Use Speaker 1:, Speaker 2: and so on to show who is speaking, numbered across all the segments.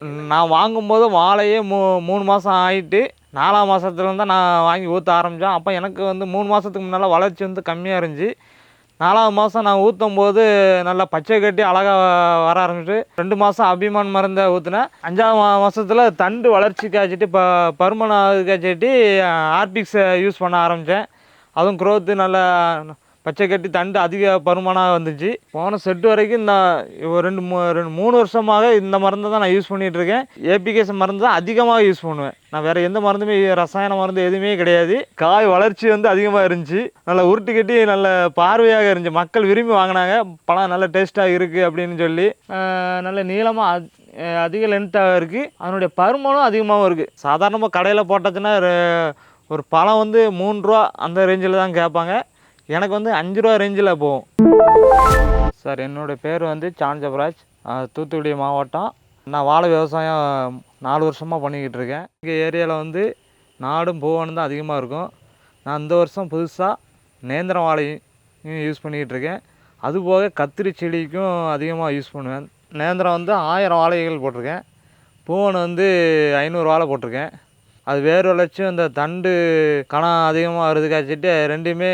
Speaker 1: நான் வாங்கும்போது வாழையே 3 மாதம் ஆகிட்டு 4ஆம் மாதத்துலேருந்து தான் நான் வாங்கி ஊற்ற ஆரம்பித்தேன். அப்போ எனக்கு வந்து 3 மாதத்துக்கு முன்னால் வளர்ச்சி வந்து கம்மியாக இருந்துச்சு. 4ஆவது மாதம் நான் ஊற்றும்போது நல்லா பச்சை கட்டி அழகா வர ஆரம்பிச்சு. 2 மாதம் அபிமான் மருந்தை ஊற்றினேன். 5ஆவது மாதத்துல தண்டு வளர்ச்சிக்காச்சிட்டு பருமன் ஆகுதுக்காச்சிட்டு ஆர்பிக்ஸை யூஸ் பண்ண ஆரம்பித்தேன். அதுவும் க்ரோத்து நல்லா பச்சை கட்டி தண்டு அதிக பருமனாக வந்துச்சு. போன செட்டு வரைக்கும் இந்த ஒரு 3 வருஷமாக இந்த மருந்தை தான் நான் யூஸ் பண்ணிகிட்ருக்கேன். ஏபிகேஸ் மருந்து தான் அதிகமாக யூஸ் பண்ணுவேன். நான் வேறு எந்த மருந்துமே ரசாயன மருந்து எதுவுமே கிடையாது. காய் வளர்ச்சி வந்து அதிகமாக இருந்துச்சு. நல்லா உருட்டு கட்டி நல்ல பார்வையாக இருந்துச்சு. மக்கள் விரும்பி வாங்கினாங்க. பழம் நல்ல டேஸ்ட்டாக இருக்குது அப்படின்னு சொல்லி. நல்ல நீளமாக அதிக லென்த்தாக இருக்குது. அதனுடைய பருமனும் அதிகமாகவும் இருக்குது. சாதாரணமாக கடையில் போட்டாச்சுன்னா ஒரு பழம் வந்து 3 ரூபா அந்த ரேஞ்சில் தான் கேட்பாங்க. எனக்கு வந்து 5 ரூபா ரேஞ்சில் போகும். சார் என்னுடைய பேர் வந்து சான் ஜபராஜ், தூத்துக்குடி மாவட்டம். நான் வாழை விவசாயம் 4 வருஷமாக பண்ணிக்கிட்டு இருக்கேன். எங்கள் ஏரியாவில் வந்து நாடும் பூவனும் தான் அதிகமாக இருக்கும். நான் இந்த வருஷம் புதுசாக நேந்திரம் வாழையும் யூஸ் பண்ணிக்கிட்டு இருக்கேன். அதுபோக கத்திரி செடிக்கும் அதிகமாக யூஸ் பண்ணுவேன். நேந்திரம் வந்து 1000 வாழைகள் போட்டிருக்கேன். பூவன் வந்து 500 வாழை போட்டிருக்கேன். அது வேர் வளர்ச்சியும் இந்த தண்டு கணம் அதிகமாக வருதுக்காச்சிட்டு ரெண்டுமே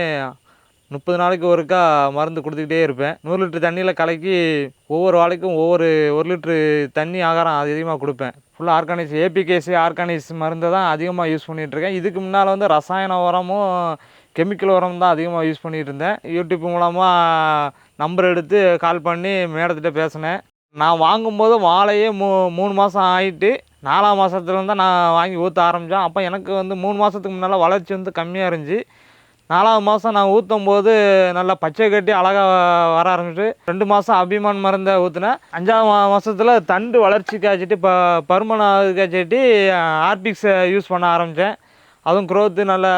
Speaker 1: 30 நாளைக்கு ஒருக்கா மருந்து கொடுத்துக்கிட்டே இருப்பேன். 100 லிட்டர் தண்ணியில் கலக்கி ஒவ்வொரு வாழைக்கும் 1 லிட்ரு தண்ணி ஆகாரம் அதிகமாக கொடுப்பேன். ஃபுல்லாக ஆர்கானிக்ஸ் ஏபிகேசி ஆர்கானிக்ஸ் மருந்தை தான் அதிகமாக யூஸ் பண்ணிகிட்ருக்கேன். இதுக்கு முன்னால் வந்து ரசாயன உரமும் கெமிக்கல் உரம் தான் அதிகமாக யூஸ் பண்ணிகிட்டு இருந்தேன். யூடியூப் மூலமாக நம்பர் எடுத்து கால் பண்ணி மேடத்திட்ட பேசினேன். நான் வாங்கும்போது வாழையே 3 மாதம் ஆகிட்டு 4ஆம் மாதத்துலேருந்து தான் நான் வாங்கி ஊற்ற ஆரம்பித்தேன். அப்போ எனக்கு வந்து 3 மாதத்துக்கு முன்னால் வளர்ச்சி வந்து கம்மியாக இருந்துச்சு. 4ஆவது மாதம் நான் ஊற்றும்போது நல்லா பச்சை கட்டி அழகாக வர ஆரம்பிச்சு. 2 மாதம் அபிமான் மருந்தை ஊற்றினேன். 5ஆவது மாதத்துல தண்டு வளர்ச்சிக்காச்சிட்டு பருமன் ஆகுதுக்காச்சிட்டு ஆர்பிக்ஸை யூஸ் பண்ண ஆரம்பித்தேன். அதுவும் க்ரோத்து நல்லா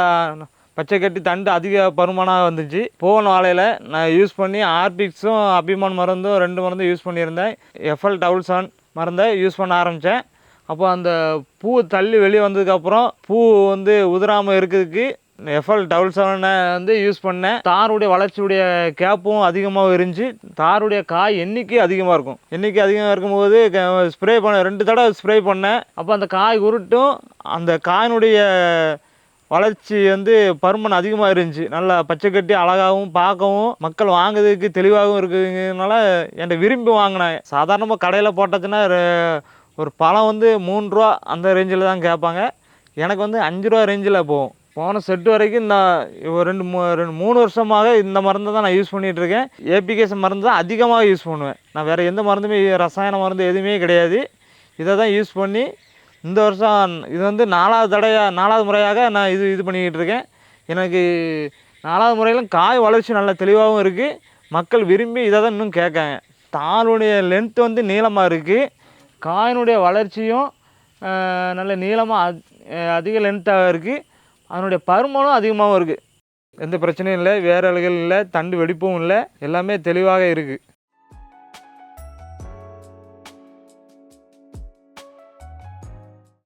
Speaker 1: பச்சை கட்டி தண்டு அதிக பருமனாக வந்துச்சு. பூவன் வாழையில் நான் யூஸ் பண்ணி ஆர்பிக்ஸும் அபிமான் மருந்தும் 2 மருந்தும் யூஸ் பண்ணியிருந்தேன். FL77 மருந்தை யூஸ் பண்ண ஆரம்பித்தேன். அப்போ அந்த பூ தள்ளி வெளியே வந்ததுக்கப்புறம் பூ வந்து உதிராமல் இருக்கிறதுக்கு FL77 வந்து யூஸ் பண்ணேன். தாருடைய வளர்ச்சியுடைய கேப்பும் அதிகமாக இருந்துச்சு. தாருடைய காய் எண்ணிக்கை அதிகமாக இருக்கும். எண்ணிக்கை அதிகமாக இருக்கும்போது ஸ்ப்ரே பண்ண 2 தடவை ஸ்ப்ரே பண்ணேன். அப்போ அந்த காய் உருட்டும் அந்த காயினுடைய வளர்ச்சி வந்து பருமன் அதிகமாக இருந்துச்சு. நல்லா பச்சை கட்டி அழகாகவும் பார்க்கவும் மக்கள் வாங்குறதுக்கு தெளிவாகவும் இருக்குதுனால என்கிட்ட விரும்பி வாங்கினேன். சாதாரணமாக கடையில் போட்டாச்சுன்னா ஒரு பழம் வந்து 3 ரூபா அந்த ரேஞ்சில் தான் கேட்பாங்க. எனக்கு வந்து 5 ரூபா ரேஞ்சில் போகும். போன செட்டு வரைக்கும் இந்த ஒரு 3 வருஷமாக இந்த மருந்தை தான் நான் யூஸ் பண்ணிகிட்ருக்கேன். ஏபிகேஸ் மருந்து தான் அதிகமாக யூஸ் பண்ணுவேன். நான் வேறு எந்த மருந்துமே ரசாயன மருந்து எதுவுமே கிடையாது. இதை தான் யூஸ் பண்ணி இந்த வருஷம் இது வந்து 4வது முறையாக நான் இது பண்ணிக்கிட்டு இருக்கேன். எனக்கு 4வது முறையிலும் காய் வளர்ச்சி நல்ல தெளிவாகவும் இருக்குது. மக்கள் விரும்பி இதை தான் இன்னும் கேட்காங்க. தானுடைய லென்த்து வந்து நீளமாக இருக்குது. காயினுடைய வளர்ச்சியும் நல்ல நீளமாக அதிக லென்த்தாக இருக்குது. அதனுடைய பருமனும் அதிகமாகவும் இருக்குது. எந்த பிரச்சனையும் இல்லை, வேரல்கள் இல்லை, தண்டு வெடிப்பும் இல்லை, எல்லாமே தெளிவாக இருக்குது.